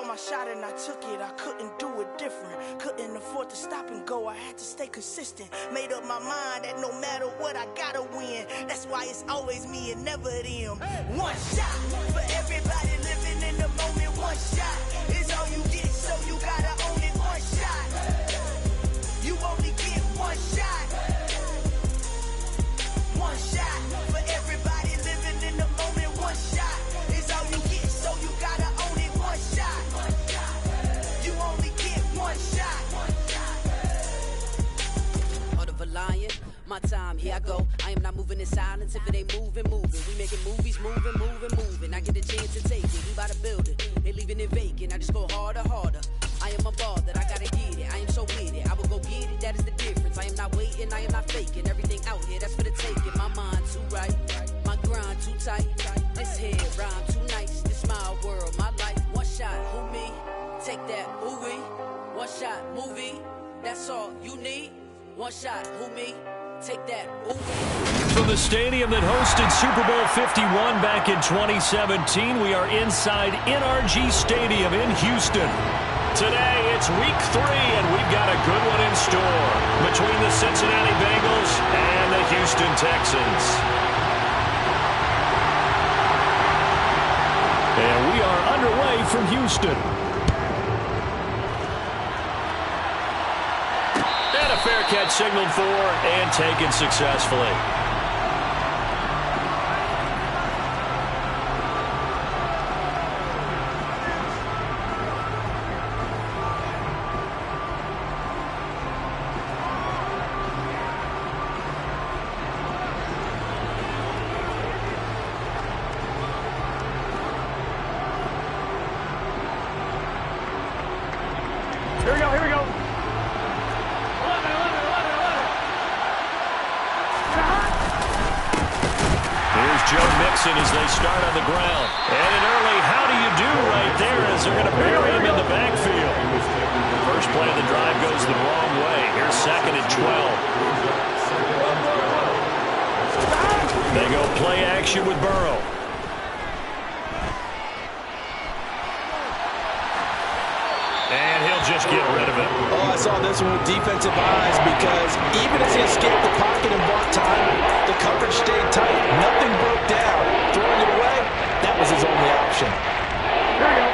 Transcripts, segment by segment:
saw my shot and I took it. I couldn't do it different. Couldn't afford to stop and go. I had to stay consistent. Made up my mind that no matter what, I gotta win. That's why it's always me and never them. One shot for everybody living in the moment. One shot is all you get, so you gotta own it. One shot. You only get one shot. One shot for everybody living in the moment. One shot is all you get, so you gotta own it. One shot. You only get one shot. Heart of a lion, my time, here I go. I am not moving in silence. If it ain't moving, moving. We making movies, moving, moving, moving. I get a chance to take it. We bout to build it. They leaving it vacant. I just go harder, harder. I am a ball that I gotta get it. I am so with it. I will go get it. That is the difference. I am not waiting. I am not faking. Everything out here, that's for the taking. My mind too right. My grind too tight. This head rhyme too nice. This my world, my life. One shot, who me? Take that, who we? One shot, movie. That's all you need. One shot, who me? Take that, who we? From the stadium that hosted Super Bowl 51 back in 2017, we are inside NRG Stadium in Houston. Today, it's week 3, and we've got a good one in store between the Cincinnati Bengals and the Houston Texans. And we are underway from Houston. And a fair catch signaled for and taken successfully. Here we go. Here's Joe Mixon as they start on the ground. And an early how do you do right there as they're going to bury him in the backfield. First play of the drive goes the wrong way. Here's 2nd and 12. They go play action with Burrow. And he'll just get rid of it. Oh, I saw this one with defensive eyes because even as he escaped the pocket and bought time, the coverage stayed tight. Nothing broke down. Throwing it away, that was his only option. Here we go.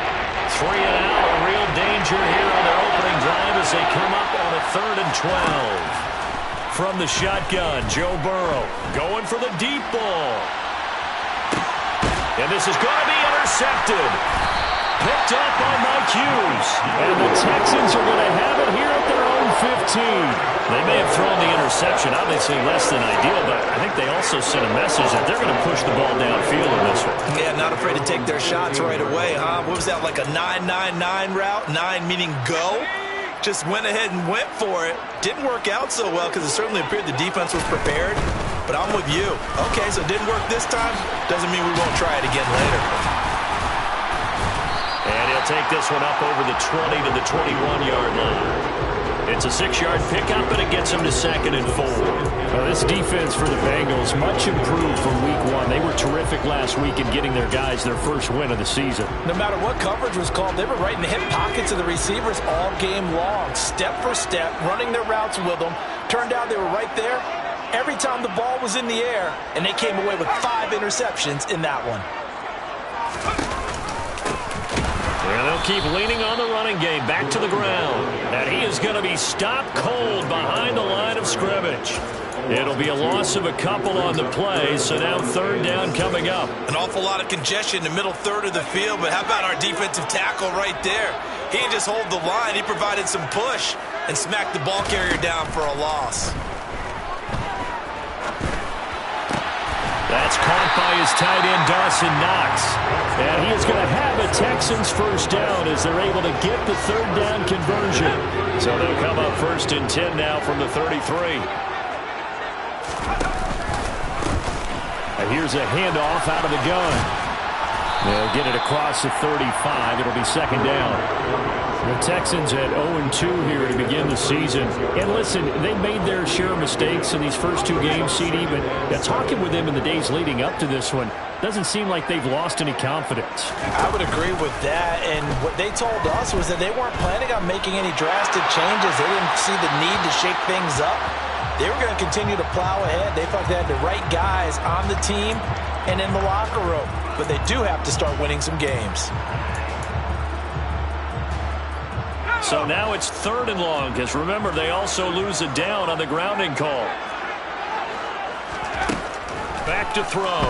3 and out, a real danger here on their opening drive as they come up on a 3rd and 12. From the shotgun, Joe Burrow going for the deep ball. And this is going to be intercepted. Picked up on Mike Hughes. And the Texans are going to have it here at their own 15. They may have thrown the interception, obviously less than ideal, but I think they also sent a message that they're going to push the ball downfield in this one. Yeah, not afraid to take their shots right away, huh? What was that, like a 9-9-9 route? 9 meaning go? Just went ahead and went for it. Didn't work out so well because it certainly appeared the defense was prepared. But I'm with you. Okay, so it didn't work this time. Doesn't mean we won't try it again later. And he'll take this one up over the 20 to the 21-yard line. It's a 6-yard pickup, and it gets him to 2nd and 4. This defense for the Bengals, much improved from week 1. They were terrific last week in getting their guys their first win of the season. No matter what coverage was called, they were right in the hip pockets of the receivers all game long, step for step, running their routes with them. Turned out they were right there every time the ball was in the air, and they came away with 5 interceptions in that one. And they'll keep leaning on the running game back to the ground. And he is going to be stopped cold behind the line of scrimmage. It'll be a loss of a couple on the play, so now 3rd down coming up. An awful lot of congestion in the middle third of the field, but how about our defensive tackle right there? He didn't just hold the line, he provided some push and smacked the ball carrier down for a loss. That's caught by his tight end, Dawson Knox. And he is going to have a Texans first down as they're able to get the 3rd down conversion. So they'll come up 1st and 10 now from the 33. And here's a handoff out of the gun. They'll get it across the 35. It'll be second down. The Texans at 0-2 here to begin the season. And listen, they made their share of mistakes in these first two games, CD, but talking with them in the days leading up to this one, doesn't seem like they've lost any confidence. I would agree with that, and what they told us was that they weren't planning on making any drastic changes. They didn't see the need to shake things up. They were going to continue to plow ahead. They felt they had the right guys on the team and in the locker room, but they do have to start winning some games. So now it's 3rd and long, because remember, they also lose a down on the grounding call. Back to throw.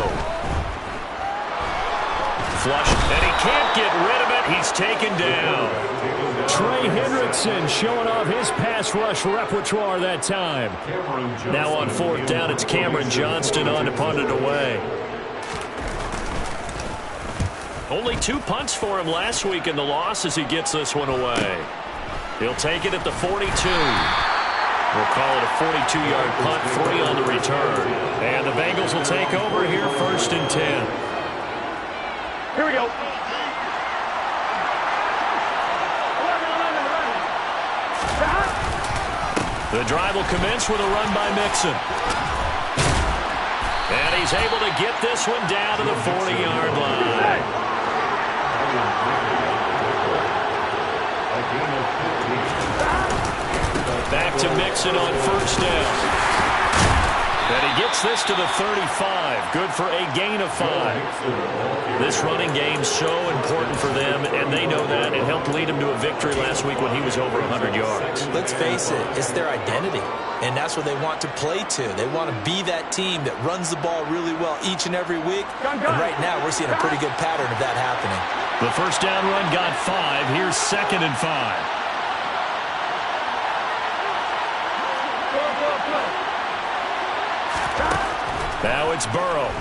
Flush, and he can't get rid of it. He's taken down. Trey Hendrickson showing off his pass rush repertoire that time. Now on 4th down, it's Cameron Johnston on to punt it away. Only 2 punts for him last week in the loss as he gets this one away. He'll take it at the 42. We'll call it a 42-yard punt, 3 on the return. And the Bengals will take over here, 1st and 10. Here we go. The drive will commence with a run by Mixon. And he's able to get this one down to the 40-yard line. Back to Mixon on 1st down. And he gets this to the 35. Good for a gain of 5. This running game's so important for them, and they know that. It helped lead him to a victory last week when he was over 100 yards. Let's face it, it's their identity, and that's what they want to play to. They want to be that team that runs the ball really well each and every week. And right now, we're seeing a pretty good pattern of that happening. The 1st down run got 5. Here's 2nd and 5. Now it's Burrow.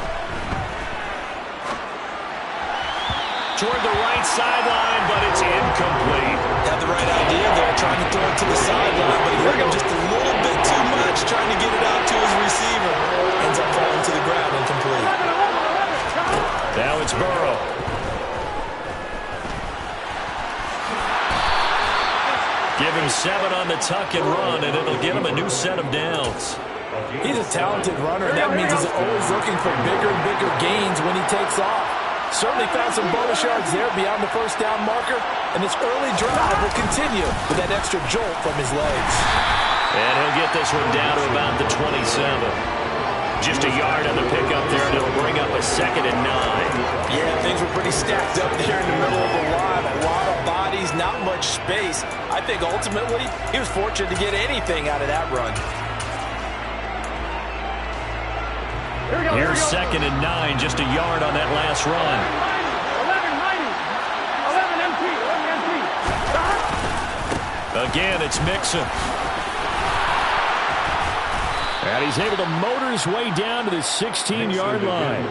Toward the right sideline, but it's incomplete. Had the right idea there, trying to throw it to the sideline, but he hurt him just a little bit too much, trying to get it out to his receiver. Ends up falling to the ground, incomplete. Now it's Burrow. Give him 7 on the tuck and run, and it'll give him a new set of downs. He's a talented runner, and that means he's always looking for bigger and bigger gains when he takes off. Certainly found some bonus yards there beyond the 1st down marker, and this early drive will continue with that extra jolt from his legs. And he'll get this one down to about the 27. Just a yard on the pickup there, and it'll bring up a 2nd and 9. Yeah, things were pretty stacked up there in the middle of the line. A lot of bodies, not much space. I think ultimately he was fortunate to get anything out of that run. Here's 2nd and 9, just a yard on that last run. 11 Again, it's Mixon. And he's able to motor his way down to the 16-yard line.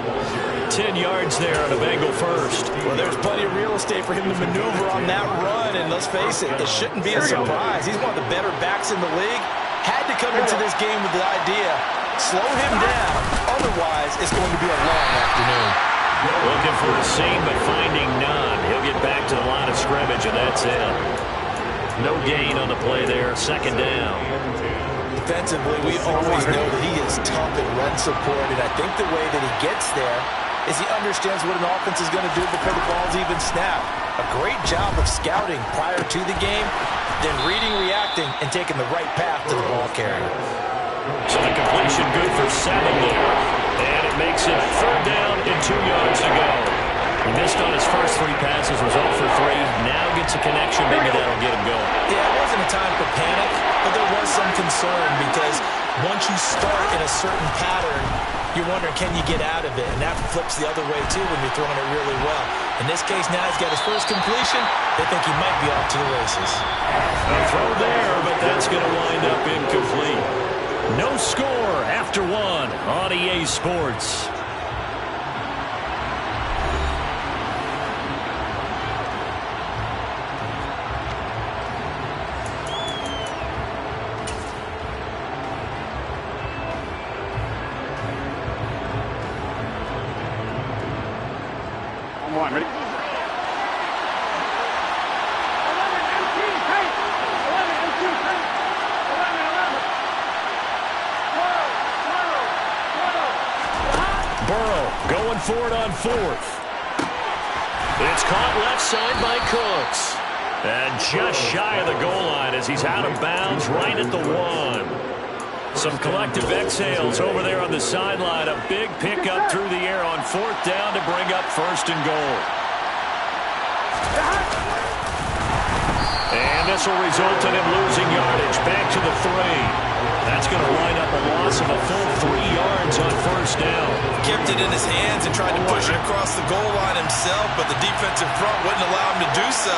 10 yards there on a Bengal 1st. Well, there's plenty of real estate for him to maneuver on that run, and let's face it, it shouldn't be a surprise. He's one of the better backs in the league. Had to come into this game with the idea, slow him down, otherwise it's going to be a long afternoon. Looking for a seam, but finding none. He'll get back to the line of scrimmage, and that's it. No gain on the play there, 2nd down. Defensively, we always know that he is tough in run support, and I think the way that he gets there is he understands what an offense is going to do before the ball's even snapped. A great job of scouting prior to the game, then reading, reacting, and taking the right path to the ball carrier. So the completion good for 7 there. And it makes it 3rd down and 2 yards to go. He missed on his first 3 passes, was 0 for 3. Now gets a connection, maybe that'll get him going. Yeah, it wasn't a time for panic, but there was some concern because once you start in a certain pattern, you're wondering, can you get out of it? And that flips the other way, too, when you're throwing it really well. In this case, now he's got his first completion. They think he might be off to the races. A throw there, but that's going to wind up incomplete. No score after 1 on EA Sports. for it on fourth. It's caught left side by Cooks. And just shy of the goal line as he's out of bounds right at the 1. Some collective exhales over there on the sideline. A big pickup through the air on fourth down to bring up first and goal. And this will result in him losing yardage back to the 3. That's going to line up a loss of a full 3 yards on first down. Kept it in his hands and tried to push it across the goal line himself, but the defensive front wouldn't allow him to do so.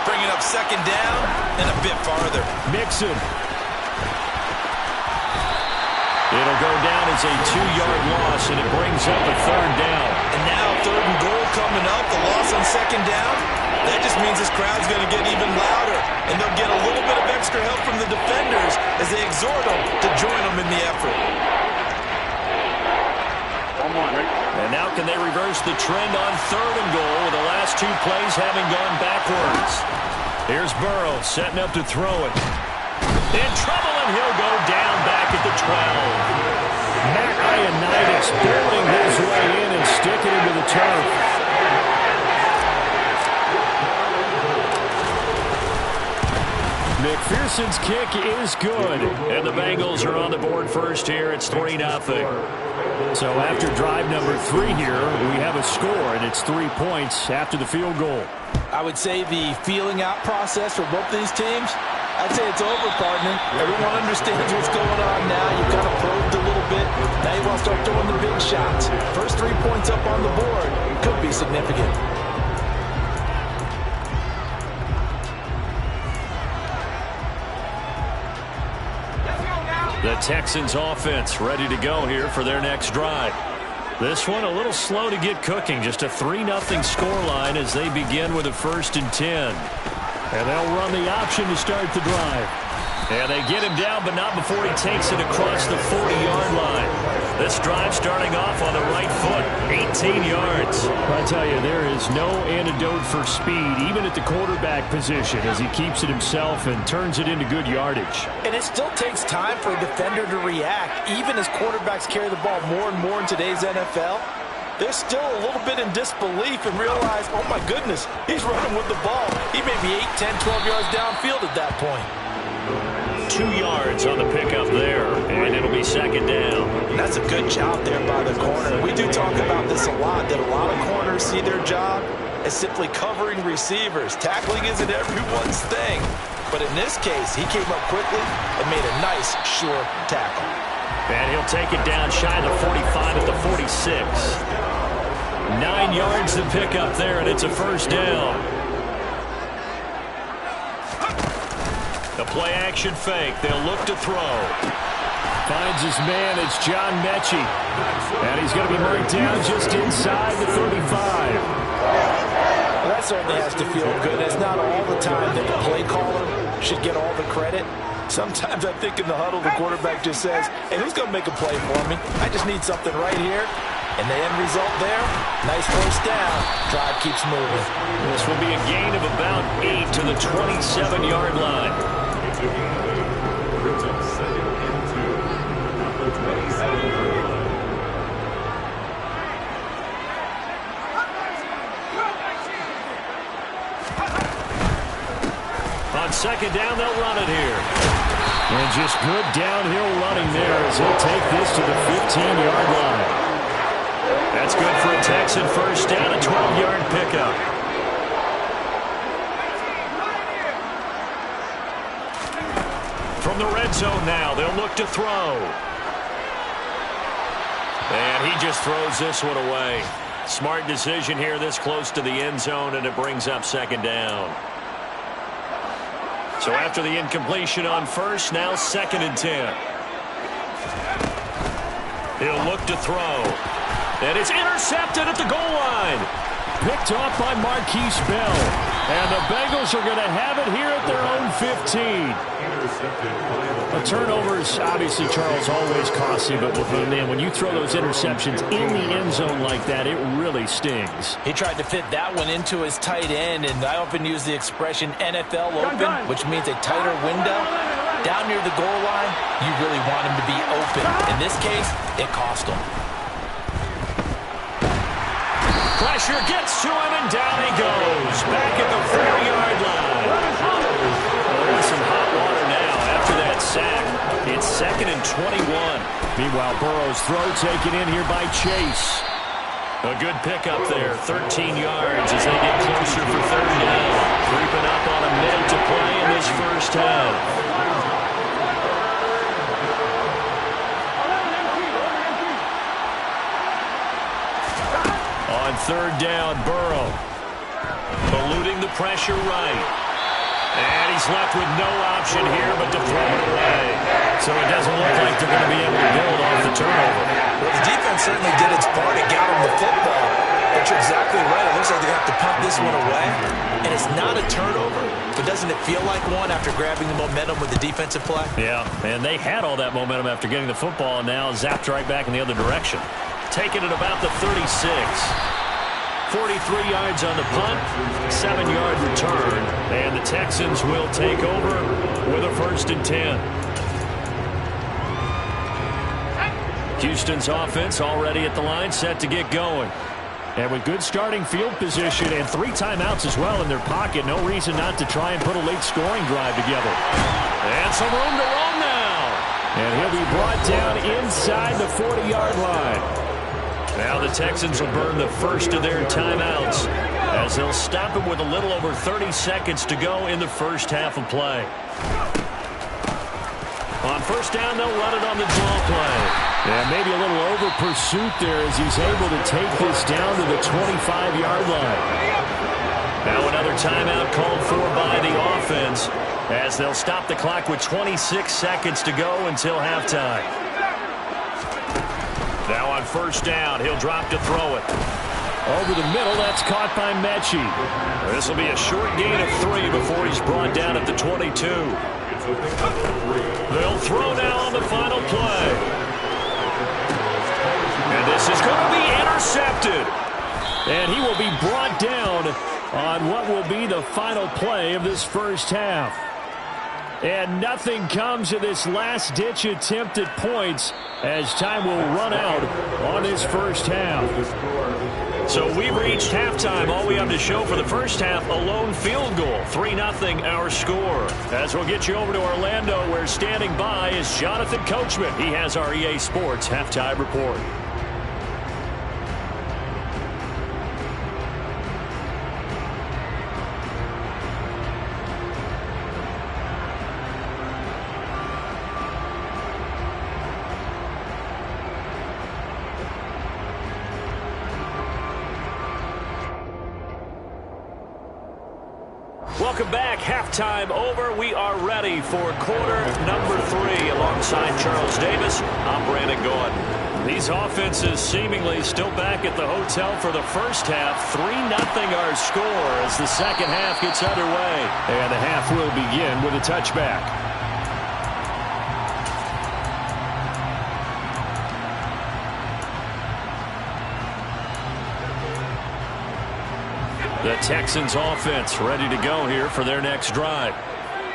Bringing up second down and a bit farther. Mixon. It'll go down as a 2-yard loss, and it brings up a third down. And now third and goal coming up. The loss on second down. That just means this crowd's going to get even louder. And they'll get a little bit of extra help from the defenders as they exhort them to join them in the effort. And now can they reverse the trend on third and goal with the last 2 plays having gone backwards? Here's Burrow setting up to throw it. In trouble, and he'll go down back at the 12. Matt Ioannidis barreling his way in and sticking into the turf. McPherson's kick is good. And the Bengals are on the board first here. It's 3-0. So after drive number 3 here, we have a score, and it's 3 points after the field goal. I would say the feeling out process for both these teams, I'd say it's over, partner. Everyone understands what's going on now. You've kind of probed a little bit. Now you want to start throwing the big shots. First 3 points up on the board could be significant. The Texans offense ready to go here for their next drive. This one a little slow to get cooking. Just a 3-0 scoreline as they begin with a 1st and 10. And they'll run the option to start the drive. And they get him down, but not before he takes it across the 40-yard line. This drive starting off on the right foot, 18 yards. I tell you, there is no antidote for speed, even at the quarterback position, as he keeps it himself and turns it into good yardage. And it still takes time for a defender to react, even as quarterbacks carry the ball more and more in today's NFL. They're still a little bit in disbelief and realize, oh my goodness, he's running with the ball. He may be 8, 10, 12 yards downfield at that point. 2 yards on the pickup there, and it'll be second down. That's a good job there by the corner. We do talk about this a lot, that a lot of corners see their job as simply covering receivers. Tackling isn't everyone's thing. But in this case, he came up quickly and made a nice, sure tackle. And he'll take it down shy of the 45 at the 46. 9 yards to pick up there, and it's a first down. The play-action fake. They'll look to throw. Finds his man. It's John Mechie. And he's going to be marked down just inside the 35. Well, that certainly has to feel good. It's not all the time that the play caller should get all the credit. Sometimes I think in the huddle, the quarterback just says, hey, who's going to make a play for me? I just need something right here. And the end result there, nice first down. Drive keeps moving. This will be a gain of about 8 to the 27-yard line. On second down, they'll run it here. And just good downhill running there as he'll take this to the 15-yard line. That's good for a Texan first down, a 12-yard pickup. From the red zone now, they'll look to throw. And he just throws this one away. Smart decision here this close to the end zone, and it brings up second down. So after the incompletion on first, now 2nd and 10. He'll look to throw. And it's intercepted at the goal line. Picked off by Marquise Bell. And the Bengals are going to have it here at their own 15. A turnover is obviously, Charles, always costly, but when you throw those interceptions in the end zone like that, it really stings. He tried to fit that one into his tight end, and I often use the expression NFL open, which means a tighter window. Down near the goal line, you really want him to be open. In this case, it cost him. Pressure gets to him, and down he goes. Back at the 4-yard line. Oh, some hot water now after that sack. It's 2nd and 21. Meanwhile, Burrow's throw taken in here by Chase. A good pickup there, 13 yards as they get closer for 3rd down. Creeping up on a minute to play in this first half. On 3rd down, Burrow. Eluding the pressure right. And he's left with no option here but to throw it away. So it doesn't look like they're going to be able to build off the turnover. Well, the defense certainly did its part. It got him the football. But you're exactly right. It looks like they have to punt this one away. And it's not a turnover, but doesn't it feel like one after grabbing the momentum with the defensive play? Yeah, and they had all that momentum after getting the football, and now zapped right back in the other direction. Taking it about the 36. 43 yards on the punt, 7-yard return, and the Texans will take over with a 1st and 10. Houston's offense already at the line, set to get going. And with good starting field position and 3 timeouts as well in their pocket, no reason not to try and put a late scoring drive together. And some room to roam now. And he'll be brought down inside the 40-yard line. Now the Texans will burn the first of their timeouts as they'll stop him with a little over 30 seconds to go in the first half of play. On 1st down, they'll run it on the draw play. Yeah, maybe a little over pursuit there as he's able to take this down to the 25-yard line. Now another timeout called for by the offense as they'll stop the clock with 26 seconds to go until halftime. Now on 1st down, he'll drop to throw it. Over the middle, that's caught by Mechie. This will be a short gain of 3 before he's brought down at the 22. They'll throw now on the final play. And this is going to be intercepted. And he will be brought down on what will be the final play of this first half. And nothing comes of this last-ditch attempt at points as time will run out on this first half. So we've reached halftime. All we have to show for the first half, a lone field goal. 3-0 our score. As we'll get you over to Orlando, where standing by is Jonathan Coachman. He has our EA Sports halftime report. Welcome back. Halftime over. We are ready for quarter number 3. Alongside Charles Davis, I'm Brandon Gordon. These offenses seemingly still back at the hotel for the first half. 3-0 our score as the second half gets underway. And the half will begin with a touchback. The Texans offense ready to go here for their next drive.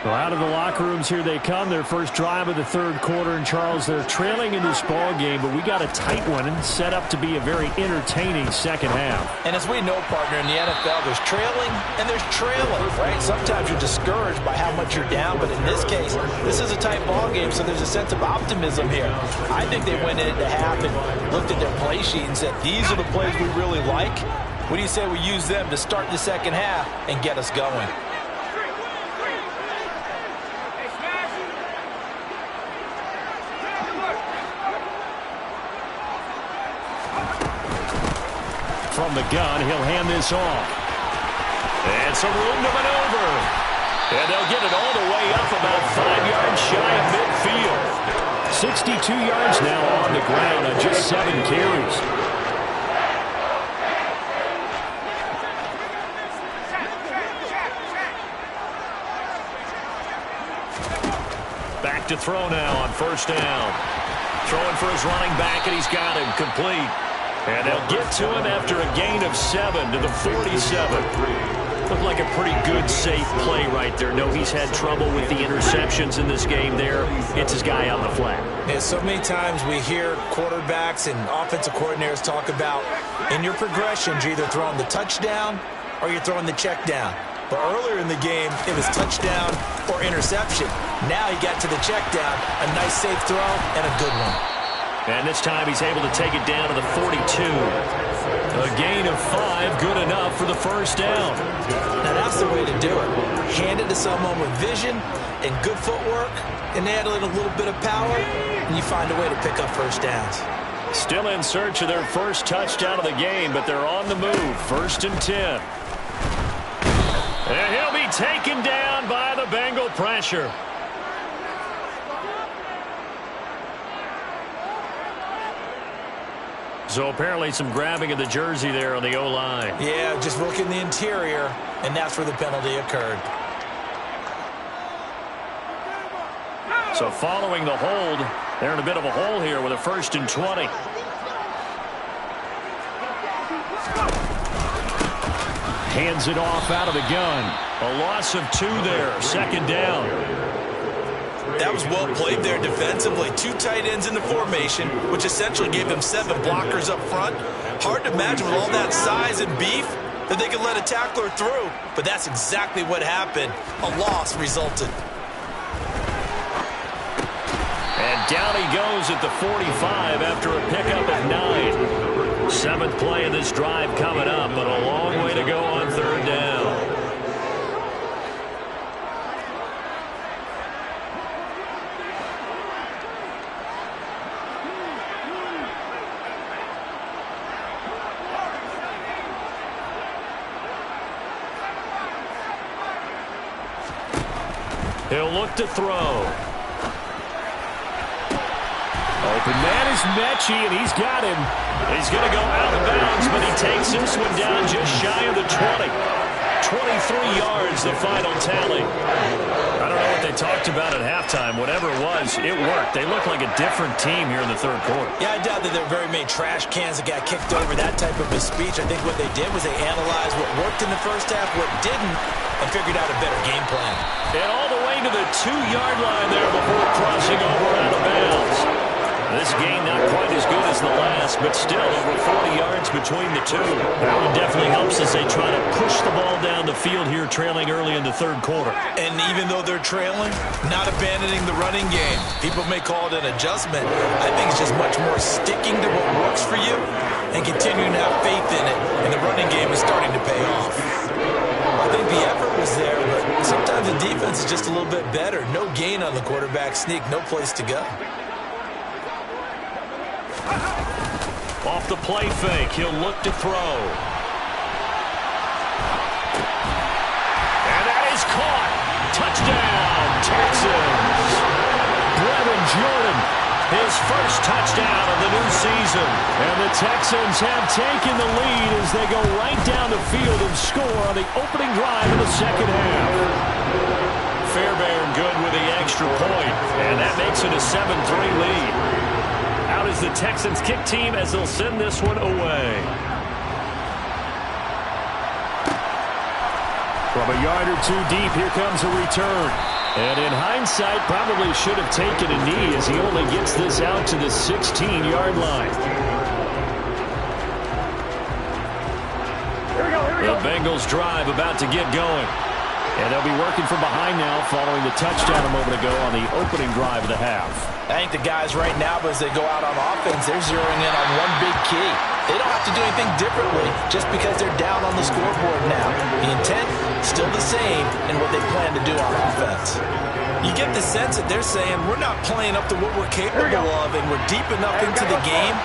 Well, out of the locker rooms here they come. Their first drive of the 3rd quarter. And Charles, they're trailing in this ball game, but we got a tight one and set up to be a very entertaining second half. And as we know, partner, in the NFL, there's trailing and there's trailing, right? Sometimes you're discouraged by how much you're down, but in this case, this is a tight ball game, so there's a sense of optimism here. I think they went into half and looked at their play sheet and said, these are the plays we really like. What do you say we use them to start the second half and get us going? From the gun, he'll hand this off. And some room to maneuver. And they'll get it all the way up about 5 yards shy of midfield. 62 yards now on the ground on just 7 carries. Back to throw now on 1st down. Throwing for his running back, and he's got him complete. And they'll get to him after a gain of 7 to the 47. Looked like a pretty good, safe play right there. No, he's had trouble with the interceptions in this game there. It's his guy on the flat. Yeah, so many times we hear quarterbacks and offensive coordinators talk about in your progressions, you're either throwing the touchdown or you're throwing the check down. But earlier in the game, it was touchdown or interception. Now he got to the check down, a nice safe throw, and a good one. And this time he's able to take it down to the 42. A gain of 5, good enough for the first down. Now that's the way to do it. Hand it to someone with vision and good footwork, and add in a little bit of power, and you find a way to pick up first downs. Still in search of their first touchdown of the game, but they're on the move. 1st and 10. And he'll be taken down by the Bengal pressure. So apparently some grabbing of the jersey there on the O-line. Yeah, just look in the interior, and that's where the penalty occurred. So following the hold, they're in a bit of a hole here with a 1st and 20. Hands it off out of the gun. A loss of 2 there. 2nd down. That was well played there defensively. 2 tight ends in the formation, which essentially gave them 7 blockers up front. Hard to imagine with all that size and beef that they could let a tackler through. But that's exactly what happened. A loss resulted. And down he goes at the 45 after a pickup at 9. 7th play of this drive coming up, but a long way to go on 3rd down. He'll look to throw. Open man is Mechie, and he's got him. He's going to go out of bounds, but he takes this one down just shy of the 20. 23 yards, the final tally. I don't know what they talked about at halftime. Whatever it was, it worked. They look like a different team here in the 3rd quarter. Yeah, I doubt that there were very many trash cans that got kicked over, that type of a speech. I think what they did was they analyzed what worked in the first half, what didn't, and figured out a better game plan. And all the way to the 2-yard line there before crossing over out of bounds. This game not quite as good as the last, but still over 40 yards between the two. That one definitely helps as they try to push the ball down the field here, trailing early in the 3rd quarter. And even though they're trailing, not abandoning the running game. People may call it an adjustment. I think it's just much more sticking to what works for you and continuing to have faith in it. And the running game is starting to pay off. I think the effort was there, but sometimes the defense is just a little bit better. No gain on the quarterback sneak, no place to go. Off the play fake, he'll look to throw. And that is caught. Touchdown, Texans. Brevin Jordan, his first touchdown of the new season. And the Texans have taken the lead as they go right down the field and score on the opening drive of the 2nd half. Fairbairn good with the extra point, and that makes it a 7-3 lead. Out is the Texans kick team as they'll send this one away. From a yard or 2 deep, here comes a return. And in hindsight, probably should have taken a knee as he only gets this out to the 16-yard line. The Bengals drive about to get going. And they'll be working from behind now following the touchdown a moment ago on the opening drive of the half. I think the guys right now, as they go out on offense, they're zeroing in on one big key. They don't have to do anything differently just because they're down on the scoreboard now. The intent, still the same in what they plan to do on offense. You get the sense that they're saying, we're not playing up to what we're capable of, and we're deep enough into the game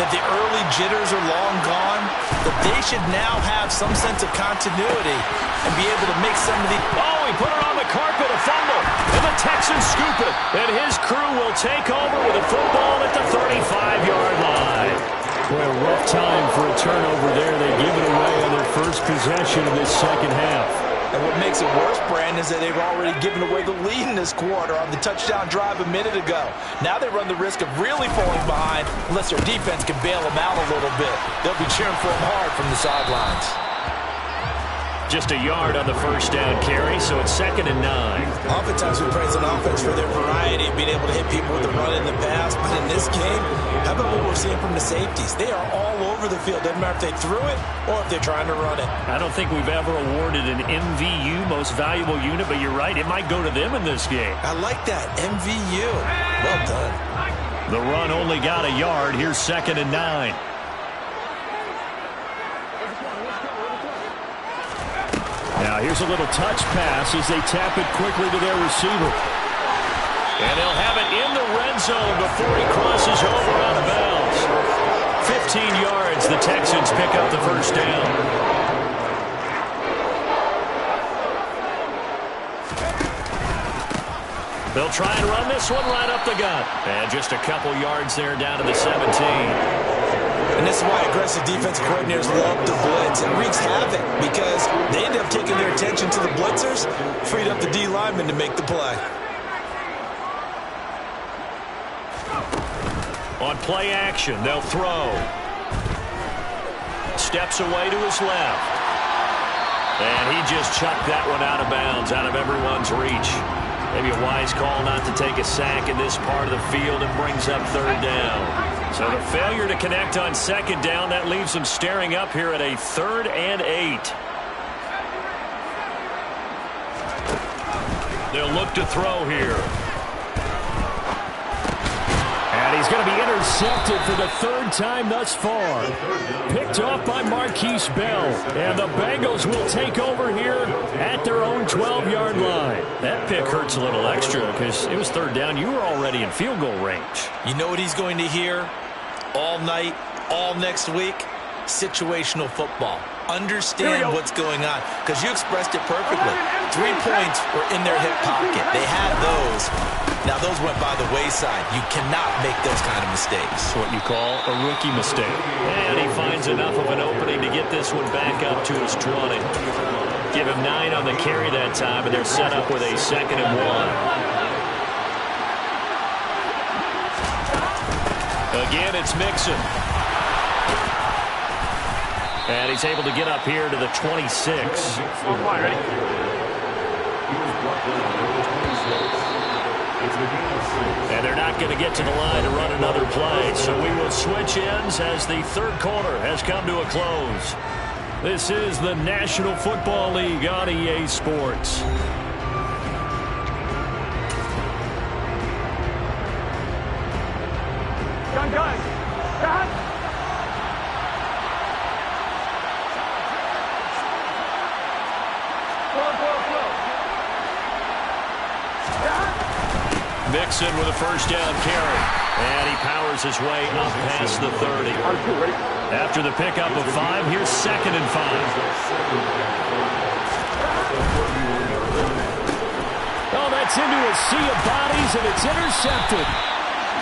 that the early jitters are long gone, that they should now have some sense of continuity and be able to make some of the... Oh, he put it on the carpet, a fumble, and the Texans scoop it, and his crew will take over with a football at the 35-yard line. Well, a rough time for a turnover there. They give it away on their first possession of this 2nd half. And what makes it worse, Brandon, is that they've already given away the lead in this quarter on the touchdown drive a minute ago. Now they run the risk of really falling behind unless their defense can bail them out a little bit. They'll be cheering for them hard from the sidelines. Just a yard on the first down carry, so it's 2nd and 9. Oftentimes we praise an offense for their variety of being able to hit people with the run and the pass, but in this game, how about what we're seeing from the safeties? They are all over the field. Doesn't matter if they threw it or if they're trying to run it. I don't think we've ever awarded an MVU, most valuable unit, but you're right, it might go to them in this game. I like that, MVU. Well done. The run only got a yard. Here's 2nd and 9. Now here's a little touch pass as they tap it quickly to their receiver. And they'll have it in the red zone before he crosses over out of bounds. 15 yards, the Texans pick up the first down. They'll try and run this one right up the gut. And just a couple yards there down to the 17. And this is why aggressive defensive coordinators love to blitz. It wreaks havoc because they end up taking their attention to the blitzers, freed up the D lineman to make the play. On play action, they'll throw. Steps away to his left. And he just chucked that one out of bounds, out of everyone's reach. Maybe a wise call not to take a sack in this part of the field and brings up 3rd down. So the failure to connect on 2nd down, that leaves them staring up here at a 3rd and 8. They'll look to throw here. And he's going to be intercepted for the 3rd time thus far. Picked off by Marquise Bell. And the Bengals will take over here at their own 12-yard line. That pick hurts a little extra because it was 3rd down. You were already in field goal range. You know what he's going to hear all night, all next week? Situational football. Understand what's going on, because you expressed it perfectly. 3 points were in their hip pocket. They had those. Now, those went by the wayside. You cannot make those kind of mistakes. What you call a rookie mistake. And he finds enough of an opening to get this one back up to his 20. Give him 9 on the carry that time, and they're set up with a 2nd and 1. Again, it's Mixon. And he's able to get up here to the 26. Ready? And they're not going to get to the line to run another play. So we will switch ends as the 3rd quarter has come to a close. This is the National Football League on EA Sports. Gun. Mixon with a 1st down carry. And he powers his way up past the 30. After the pickup of 5, here's 2nd and 5. Oh, that's into a sea of bodies, and it's intercepted.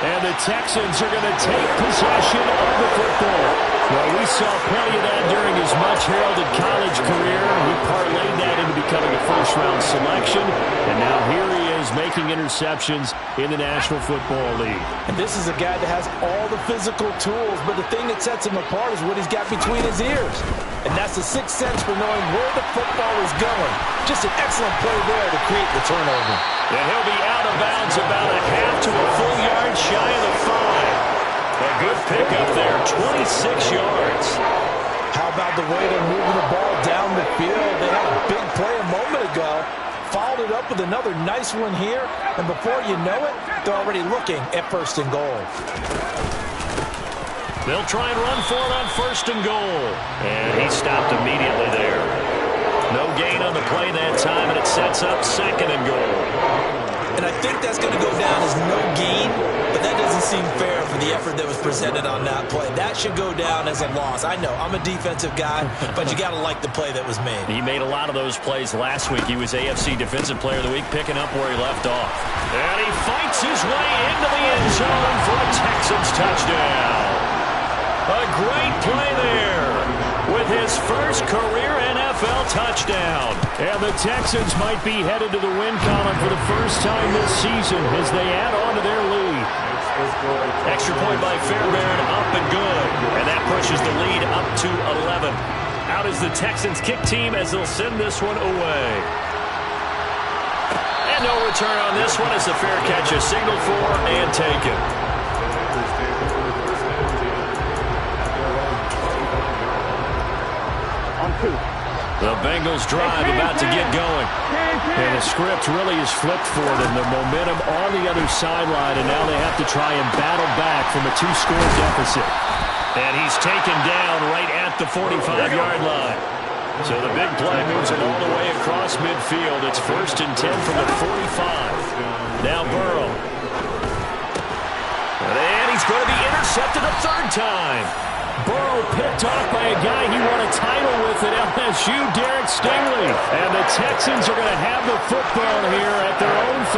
And the Texans are going to take possession of the football. Well, we saw plenty of that during his much-heralded college career. He parlayed that into becoming a first-round selection. And now here he is making interceptions in the National Football League. And this is a guy that has all the physical tools, but the thing that sets him apart is what he's got between his ears. And that's the sixth sense for knowing where the football is going. Just an excellent play there to create the turnover. And he'll be out of bounds about a half to a full yard shy of the 5. A good pickup there, 26 yards. How about the way they're moving the ball down the field? They had a big play a moment ago. Followed it up with another nice one here. And before you know it, they're already looking at 1st and goal. They'll try and run for it on 1st and goal. And he stopped immediately there. No gain on the play that time, and it sets up 2nd and goal. And I think that's going to go down as no gain, but that doesn't seem fair for the effort that was presented on that play. That should go down as a loss. I know, I'm a defensive guy, but you got to like the play that was made. He made a lot of those plays last week. He was AFC Defensive Player of the Week, picking up where he left off. And he fights his way into the end zone for a Texans touchdown. A great play there with his first career NFL touchdown. And the Texans might be headed to the win column for the first time this season as they add on to their lead. Extra point by Fairbairn, up and good. And that pushes the lead up to 11. Out is the Texans kick team as they'll send this one away. And no return on this one as the fair catch is signaled for and taken. On 2. The Bengals drive about to get going. And the script really is flipped for them. The momentum on the other sideline, and now they have to try and battle back from a 2-score deficit. And he's taken down right at the 45-yard line. So the big play moves it all the way across midfield. It's 1st and 10 from the 45. Now Burrow. And he's going to be intercepted a 3rd time. Burrow picked off by a guy he won a title with at LSU, Derek Stingley. And the Texans are going to have the football here at their own